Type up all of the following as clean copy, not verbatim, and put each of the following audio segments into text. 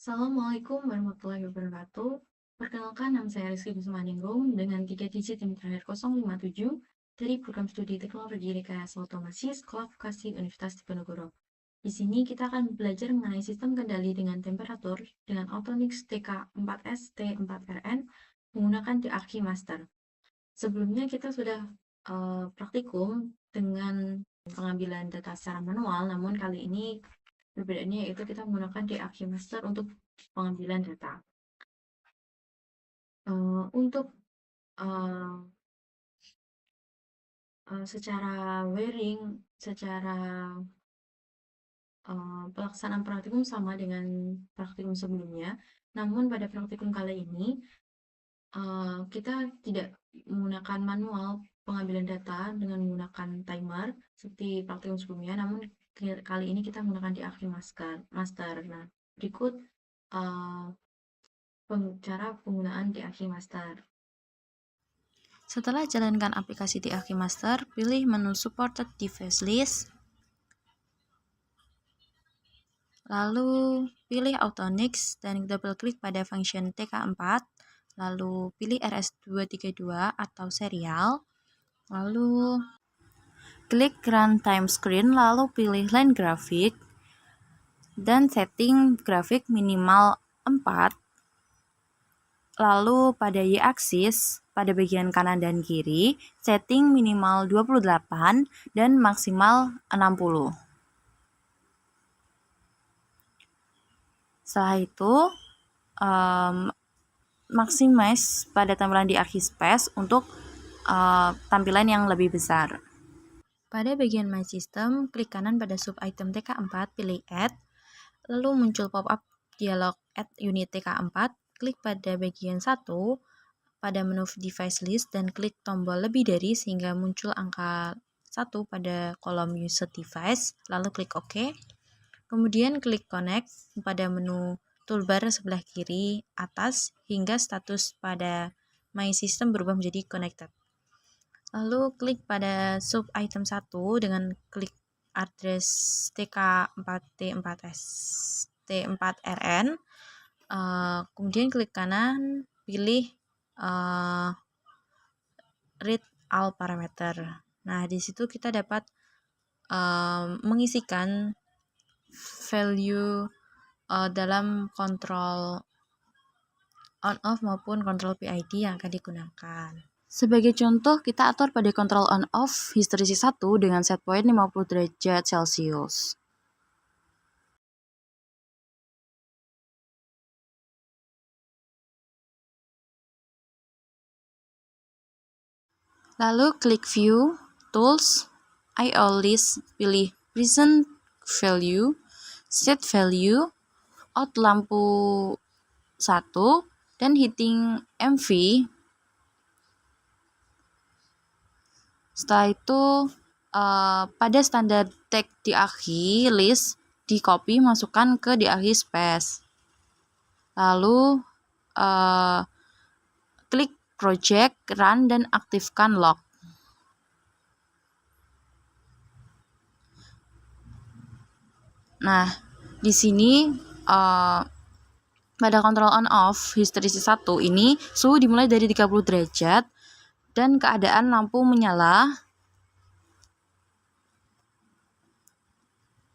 Assalamualaikum warahmatullahi wabarakatuh. Perkenalkan, nama saya Rizky Gusmaningrum dengan 3 digit yang terakhir 057 dari program studi teknologi rekayasa otomasi Sekolah Vokasi Universitas Diponegoro. Di sini kita akan belajar mengenai sistem kendali dengan temperatur dengan Autonix TK4S T4RN menggunakan TAKI Master. Sebelumnya kita sudah praktikum dengan pengambilan data secara manual, namun kali ini perbedaannya yaitu kita menggunakan DAQ Master untuk pengambilan data. Untuk secara wiring, secara pelaksanaan praktikum sama dengan praktikum sebelumnya, namun pada praktikum kali ini kita tidak menggunakan manual pengambilan data dengan menggunakan timer seperti praktikum sebelumnya, namun kali ini kita menggunakan DAQ Master. Nah, berikut cara penggunaan DAQ Master. Setelah jalankan aplikasi DAQ Master, pilih menu Supported Device List, lalu pilih Autonix dan double klik pada function TK4, lalu pilih RS232 atau serial, lalu klik Run Time Screen, lalu pilih Line Graphic dan setting grafik minimal 4. Lalu pada Y-axis, pada bagian kanan dan kiri, setting minimal 28 dan maksimal 60. Setelah itu, maximize pada tampilan di akhir space untuk tampilan yang lebih besar. Pada bagian My System, klik kanan pada sub item TK4, pilih Add, lalu muncul pop-up dialog Add Unit TK4, klik pada bagian 1, pada menu Device List dan klik tombol lebih dari sehingga muncul angka 1 pada kolom User Device, lalu klik OK. Kemudian klik Connect pada menu toolbar sebelah kiri atas hingga status pada My System berubah menjadi Connected. Lalu klik pada sub item 1 dengan klik address TK4T4S T4RN. Kemudian klik kanan, pilih read all parameter. Nah, di situ kita dapat mengisikan value dalam kontrol on off maupun kontrol PID yang akan digunakan. Sebagai contoh, kita atur pada kontrol on off histeresis 1 dengan set point 50 derajat Celcius. Lalu klik View, Tools, I/O List, pilih Present Value, Set Value, Out lampu 1, dan heating MV. Setelah itu, pada standar tag DAQ list, di copy masukkan ke DAQ space. Lalu, klik project, run, dan aktifkan lock. Nah, di sini pada kontrol on off histeresis 1 ini suhu dimulai dari 30 derajat dan keadaan lampu menyala.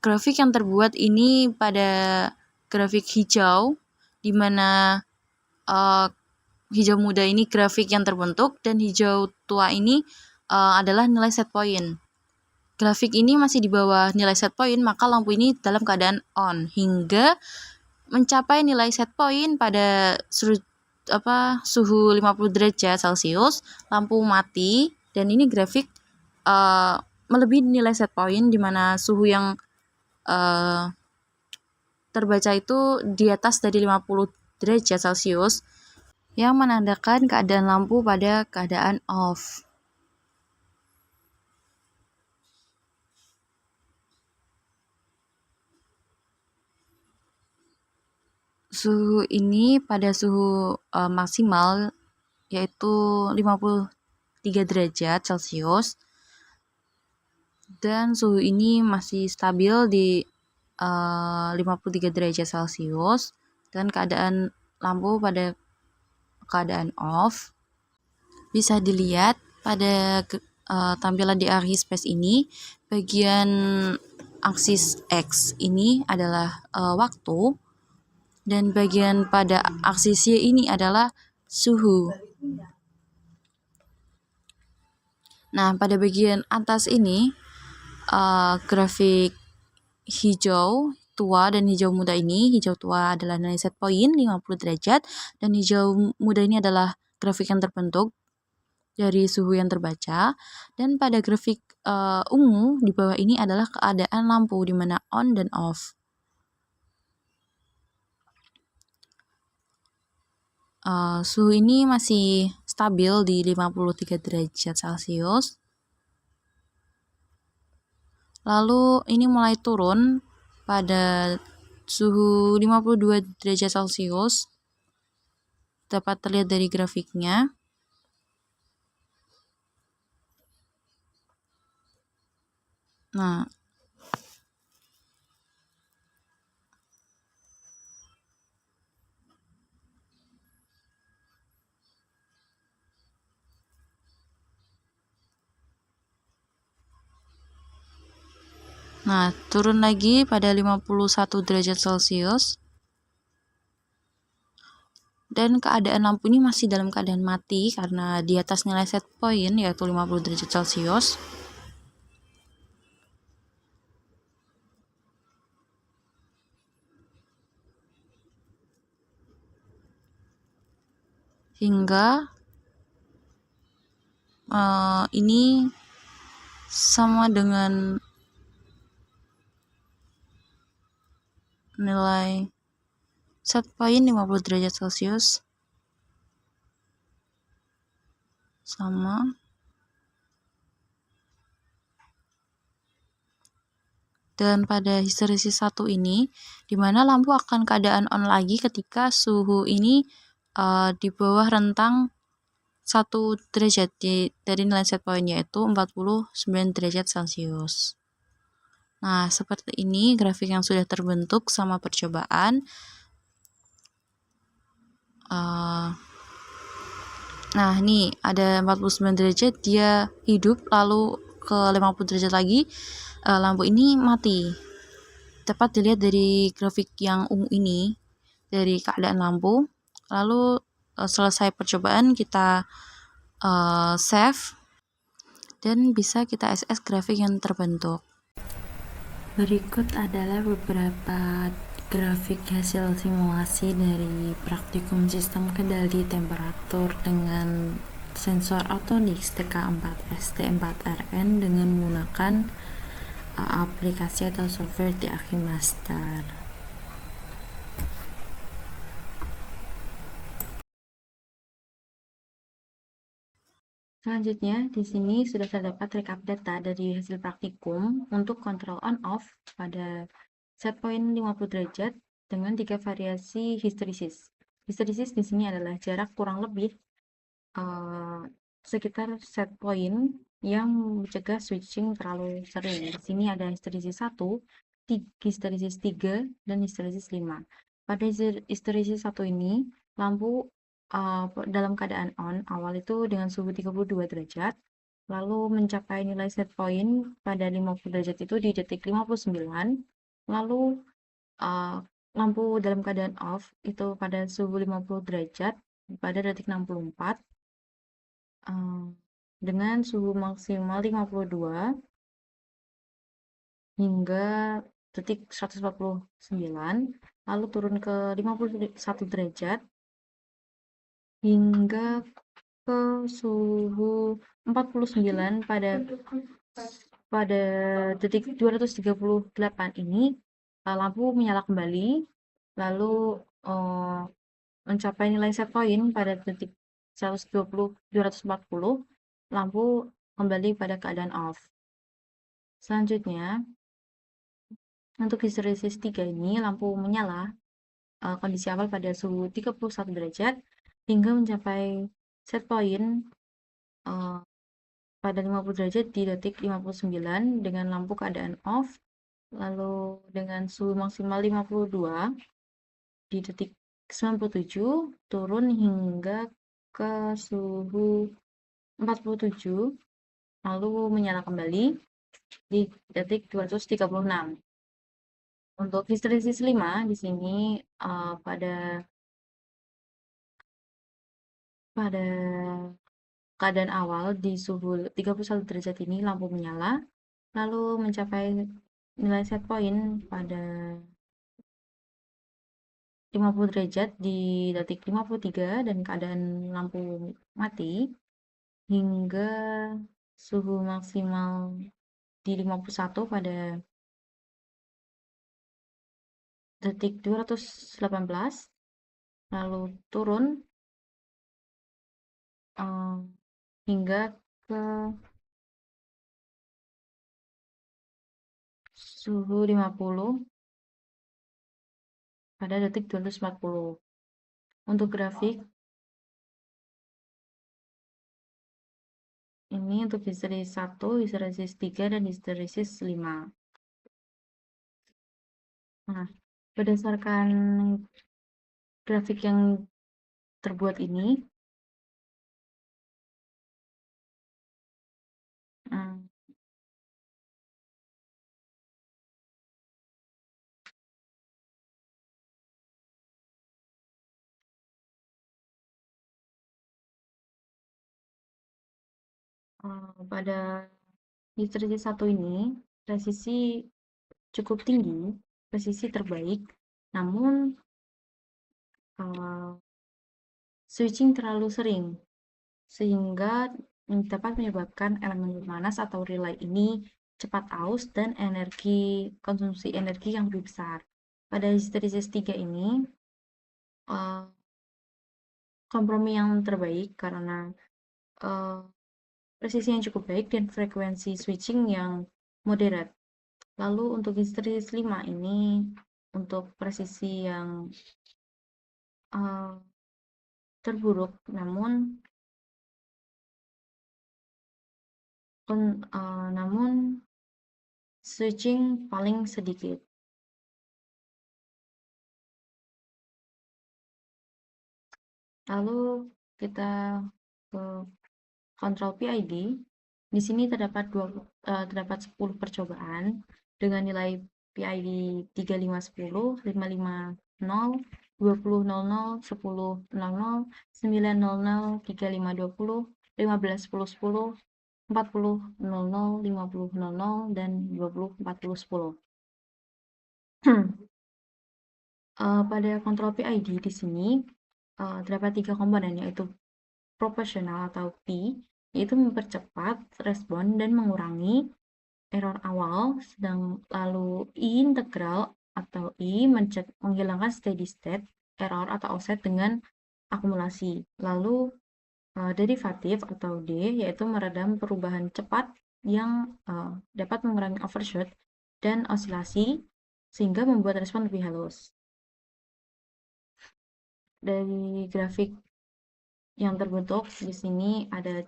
Grafik yang terbuat ini pada grafik hijau, di mana hijau muda ini grafik yang terbentuk dan hijau tua ini adalah nilai set point. Grafik ini masih di bawah nilai set point, maka lampu ini dalam keadaan on hingga mencapai nilai set point pada suhu 50 derajat Celcius, lampu mati, dan ini grafik melebihi nilai set point di mana suhu yang terbaca itu di atas dari 50 derajat Celcius yang menandakan keadaan lampu pada keadaan off. Suhu ini pada suhu maksimal yaitu 53 derajat Celcius dan suhu ini masih stabil di 53 derajat Celcius Dan keadaan lampu pada keadaan off bisa dilihat pada tampilan di archispace ini. Bagian aksis X ini adalah waktu, dan bagian pada aksis Y ini adalah suhu. Nah, pada bagian atas ini grafik hijau tua dan hijau muda ini, hijau tua adalah nilai set point 50 derajat, dan hijau muda ini adalah grafik yang terbentuk dari suhu yang terbaca. Dan pada grafik ungu di bawah ini adalah keadaan lampu di mana on dan off. Suhu ini masih stabil di 53 derajat Celcius. Lalu ini mulai turun pada suhu 52 derajat Celcius. Dapat terlihat dari grafiknya. Nah, turun lagi pada 51 derajat Celcius. Dan keadaan lampu ini masih dalam keadaan mati karena di atas nilai set point yaitu 50 derajat Celcius. Hingga ini sama dengan nilai set point 50 derajat Celcius, sama. Dan pada histeresis 1 ini, di mana lampu akan keadaan on lagi ketika suhu ini di bawah rentang 1 derajat dari nilai set point yaitu 49 derajat Celcius. Nah, seperti ini grafik yang sudah terbentuk sama percobaan. Nah, ini ada 49 derajat, dia hidup, lalu ke 50 derajat lagi, lampu ini mati. Dapat dilihat dari grafik yang ungu ini, dari keadaan lampu. Lalu selesai percobaan, kita save, dan bisa kita SS grafik yang terbentuk. Berikut adalah beberapa grafik hasil simulasi dari praktikum sistem kendali temperatur dengan sensor Autonix TK4S T4RN dengan menggunakan aplikasi atau software di Archimaster. Selanjutnya, di sini sudah terdapat rekap data dari hasil praktikum untuk kontrol on-off pada set point 50 derajat dengan 3 variasi histeresis. Histeresis di sini adalah jarak kurang lebih sekitar set point yang mencegah switching terlalu sering. Di sini ada histeresis 1, histeresis 3, dan histeresis 5. Pada histeresis 1 ini, lampu dalam keadaan on awal itu dengan suhu 32 derajat, lalu mencapai nilai set point pada 50 derajat itu di detik 59, lalu lampu dalam keadaan off itu pada suhu 50 derajat pada detik 64, dengan suhu maksimal 52 hingga detik 149, lalu turun ke 51 derajat hingga ke suhu 49 pada detik 238 ini. Lampu menyala kembali, lalu mencapai nilai set point pada detik 240, lampu kembali pada keadaan off. Selanjutnya, untuk histeresis 3 ini, lampu menyala kondisi awal pada suhu 31 derajat hingga mencapai set point pada 50 derajat di detik 59 dengan lampu keadaan off, lalu dengan suhu maksimal 52 di detik 97 turun hingga ke suhu 47, lalu menyala kembali di detik 236. Untuk histeresis 5 di sini pada keadaan awal di suhu 31 derajat ini lampu menyala, lalu mencapai nilai set point pada 50 derajat di detik 53 dan keadaan lampu mati hingga suhu maksimal di 51 pada detik 218, lalu turun hingga ke suhu 50 pada detik 240. Untuk grafik ini untuk histeresis 1, histeresis 3, dan histeresis 5. Nah, berdasarkan grafik yang terbuat ini, pada histeresis 1 ini presisi cukup tinggi, presisi terbaik, namun switching terlalu sering, sehingga dapat menyebabkan elemen pemanas atau relay ini cepat aus dan konsumsi energi yang lebih besar. Pada histeresis 3 ini, kompromi yang terbaik karena presisi yang cukup baik dan frekuensi switching yang moderat. Lalu untuk histeresis 5 ini untuk presisi yang terburuk, namun switching paling sedikit. Lalu kita ke kontrol PID. Di sini terdapat 10 percobaan dengan nilai PID 3510, 550, 2000, 1000, 900, 3520, 1510, 4000, 5000, dan 204010. Pada kontrol PID di sini terdapat 3 komponen, yaitu proporsional atau P, yaitu mempercepat respon dan mengurangi error awal, lalu I integral atau I menghilangkan steady state error atau offset dengan akumulasi. Lalu derivatif atau D, yaitu meredam perubahan cepat yang dapat mengurangi overshoot dan osilasi sehingga membuat respon lebih halus. Dari grafik yang terbentuk di sini ada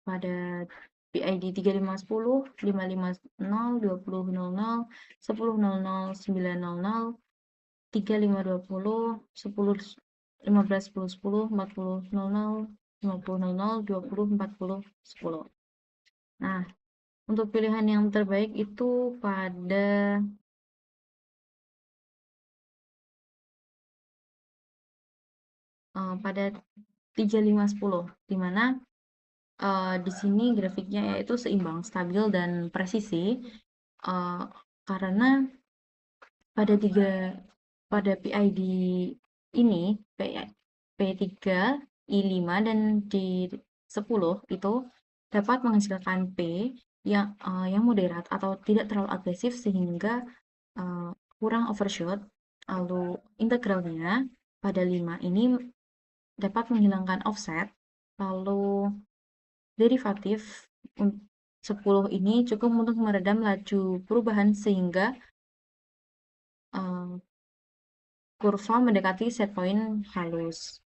pada PID 3510, 550, 2000, 1000, 900, 3520, 10, 15, 10, 10, 40, 00, 50, 00, 20, 40, 10. Nah, untuk pilihan yang terbaik itu pada pada 3510, di mana di sini grafiknya yaitu seimbang, stabil, dan presisi, karena pada PID ini P3, I5, dan D10 itu dapat menghasilkan P yang moderat atau tidak terlalu agresif sehingga kurang overshoot. Lalu integralnya pada 5 ini dapat menghilangkan offset. Lalu derivatif 10 ini cukup untuk meredam laju perubahan sehingga kurva mendekati set point halus.